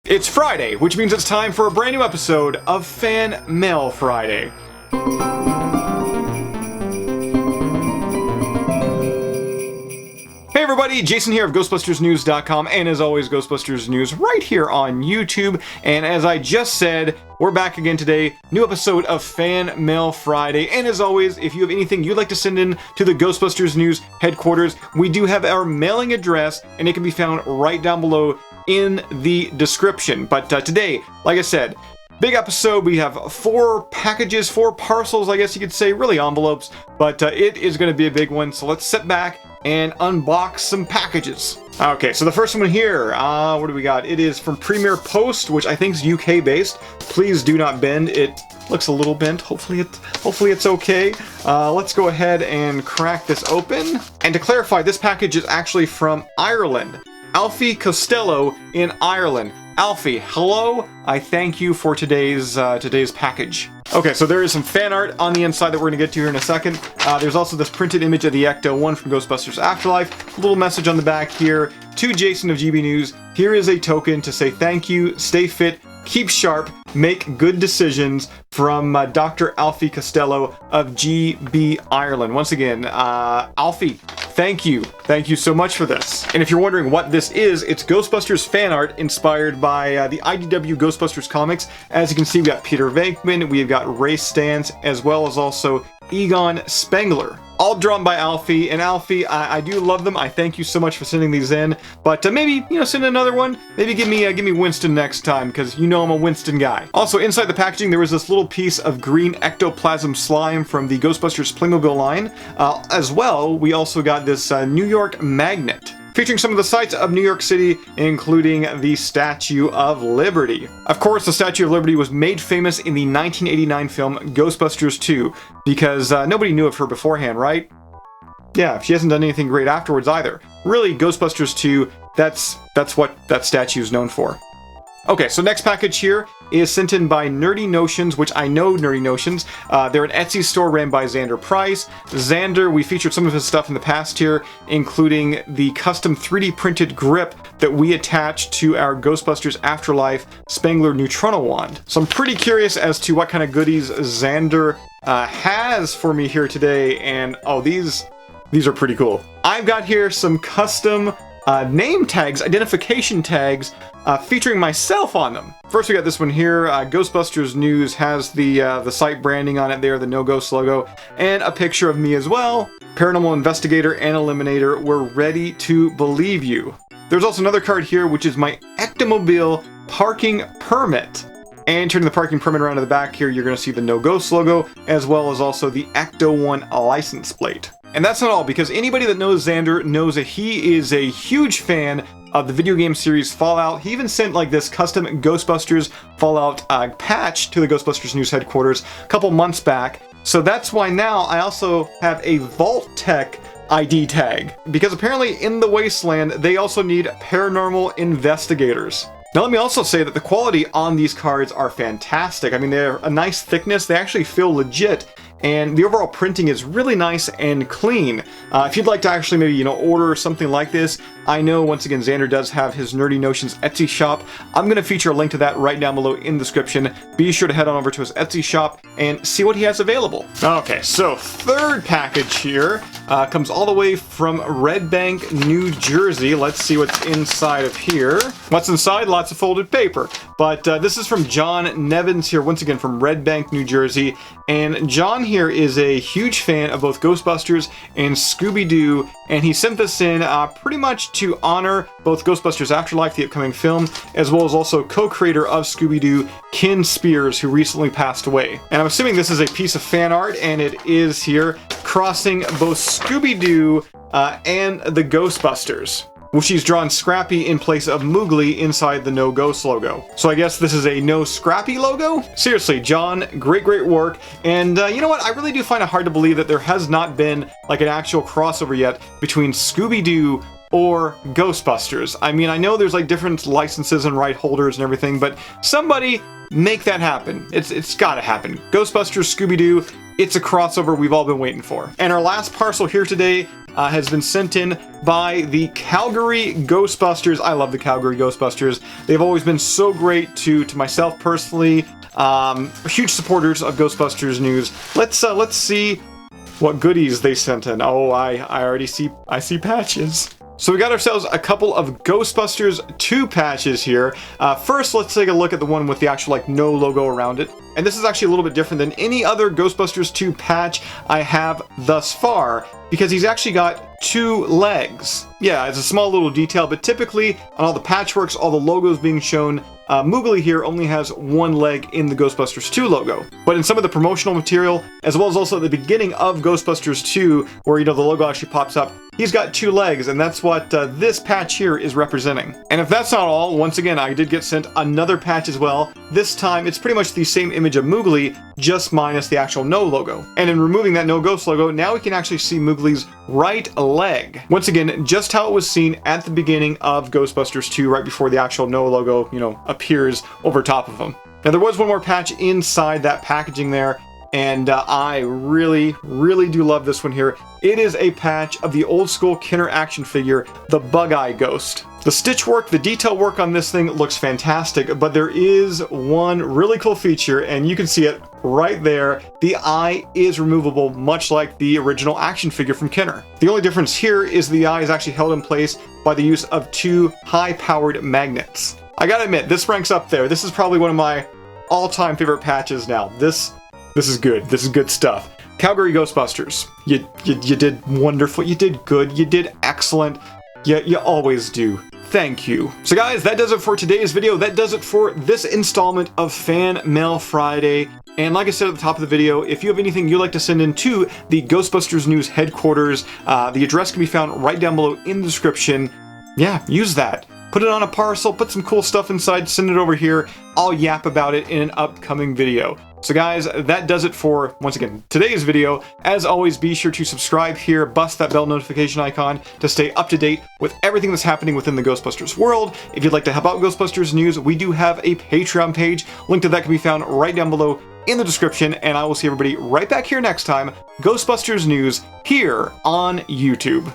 It's Friday, which means it's time for a brand new episode of Fan Mail Friday. Hey everybody, Jason here of GhostbustersNews.com, and as always, Ghostbusters News right here on YouTube. And as I just said, we're back again today, new episode of Fan Mail Friday. And as always, if you have anything you'd like to send in to the Ghostbusters News headquarters, we do have our mailing address, and it can be found right down below in the description. But today, like I said, big episode. We have 4 packages, 4 parcels, I guess you could say, really envelopes, but it is going to be a big one. So let's sit back and unbox some packages. Okay, so the first one here, what do we got? It is from Premier Post, which I think is UK based. Please do not bend. It looks a little bent. Hopefully it's okay. Let's go ahead and crack this open. And to clarify, this package is actually from Ireland. Alfie Costello in Ireland. Alfie, hello. I thank you for today's package. Okay, so there is some fan art on the inside that we're going to get to here in a second. There's also this printed image of the Ecto-1 from Ghostbusters Afterlife. A little message on the back here. To Jason of GB News, here is a token to say thank you, stay fit, keep sharp, make good decisions from Dr. Alfie Costello of GB Ireland. Once again, Alfie, thank you. Thank you so much for this. And if you're wondering what this is, it's Ghostbusters fan art inspired by the IDW Ghostbusters comics. As you can see, we got Peter Venkman, we've got Ray Stantz, as well as also Egon Spengler. All drawn by Alfie, and Alfie, I do love them. I thank you so much for sending these in, but maybe, send another one. Maybe give me Winston next time, because you know I'm a Winston guy. Also, inside the packaging, there was this little piece of green ectoplasm slime from the Ghostbusters Playmobil line. As well, we also got this New York magnet, featuring some of the sights of New York City, including the Statue of Liberty. Of course, the Statue of Liberty was made famous in the 1989 film Ghostbusters 2, because nobody knew of her beforehand, right? Yeah, she hasn't done anything great afterwards either. Really, Ghostbusters 2, that's what that statue is known for. Okay, so next package here is sent in by Nerdy Notions, which I know Nerdy Notions. They're an Etsy store ran by Xander Price. Xander, we featured some of his stuff in the past here, including the custom 3D printed grip that we attached to our Ghostbusters Afterlife Spengler Neutrino Wand. So I'm pretty curious as to what kind of goodies Xander has for me here today, and oh, these are pretty cool. I've got here some custom name tags, identification tags, featuring myself on them. First, we got this one here. Ghostbusters News has the site branding on it there, the No Ghost logo, and a picture of me as well. Paranormal Investigator and Eliminator, we're ready to believe you. There's also another card here, which is my Ectomobile parking permit. And turning the parking permit around to the back here, you're going to see the No Ghost logo, as well as also the Ecto-1 license plate. And that's not all, because anybody that knows Xander knows that he is a huge fan of the video game series Fallout. He even sent like this custom Ghostbusters Fallout patch to the Ghostbusters News headquarters a couple months back. So that's why now I also have a Vault-Tec ID Tag, because apparently in the Wasteland they also need paranormal investigators. Now let me also say that the quality on these cards are fantastic. I mean, they're a nice thickness, they actually feel legit, and the overall printing is really nice and clean. If you'd like to actually maybe, order something like this, I know, once again, Xander does have his Nerdy Notions Etsy shop. I'm going to feature a link to that right down below in the description. Be sure to head on over to his Etsy shop and see what he has available. Okay, so third package here comes all the way from Red Bank, New Jersey. Let's see what's inside of here. What's inside? Lots of folded paper. But this is from John Nevins here, once again from Red Bank, New Jersey. And John here is a huge fan of both Ghostbusters and Scooby-Doo, and he sent this in pretty much to honor both Ghostbusters Afterlife, the upcoming film, as well as also co-creator of Scooby-Doo, Ken Spears, who recently passed away. And I'm assuming this is a piece of fan art, and it is here, crossing both Scooby-Doo and the Ghostbusters, which he's drawn Scrappy in place of Moogly inside the No Ghost logo. So I guess this is a No Scrappy logo? Seriously, John, great work. And you know what? I really do find it hard to believe that there has not been like an actual crossover yet between Scooby-Doo or Ghostbusters. I mean, I know there's like different licenses and right holders and everything, but somebody make that happen. It's gotta happen. Ghostbusters, Scooby-Doo, it's a crossover we've all been waiting for. And our last parcel here today has been sent in by the Calgary Ghostbusters. I love the Calgary Ghostbusters. They've always been so great to myself personally. Huge supporters of Ghostbusters news. Let's see what goodies they sent in. Oh, I already see patches. So we got ourselves a couple of Ghostbusters 2 patches here. First, let's take a look at the one with the actual no logo around it. And this is actually a little bit different than any other Ghostbusters 2 patch I have thus far, because he's actually got 2 legs. Yeah, it's a small little detail, but typically on all the patchworks, all the logos being shown, Moogly here only has 1 leg in the Ghostbusters 2 logo. But in some of the promotional material, as well as also at the beginning of Ghostbusters 2, where the logo actually pops up, he's got 2 legs, and that's what this patch here is representing. And if that's not all, once again, I did get sent another patch as well. This time, it's pretty much the same image of Moogly, just minus the actual no logo. And in removing that no ghost logo, now we can actually see Moogly's right leg. Once again, just how it was seen at the beginning of Ghostbusters 2, right before the actual no logo, appears over top of him. Now, there was one more patch inside that packaging there, and I really, really do love this one here. It is a patch of the old school Kenner action figure, the Bug-Eye Ghost. The stitch work, the detail work on this thing looks fantastic, but there is one really cool feature, and you can see it right there. The eye is removable, much like the original action figure from Kenner. The only difference here is the eye is actually held in place by the use of 2 high-powered magnets. I gotta admit, this ranks up there. This is probably one of my all-time favorite patches now. This is good. This is good stuff. Calgary Ghostbusters, you did wonderful. You did good. You did excellent. You always do. Thank you. So guys, that does it for today's video. That does it for this installment of Fan Mail Friday. And like I said at the top of the video, if you have anything you'd like to send in to the Ghostbusters News headquarters, the address can be found right down below in the description. Yeah, use that. Put it on a parcel, put some cool stuff inside, send it over here. I'll yap about it in an upcoming video. So guys, that does it for, once again, today's video. As always, be sure to subscribe here, bust that bell notification icon to stay up to date with everything that's happening within the Ghostbusters world. If you'd like to help out Ghostbusters News, we do have a Patreon page. Link to that can be found right down below in the description, and I will see everybody right back here next time. Ghostbusters News here on YouTube.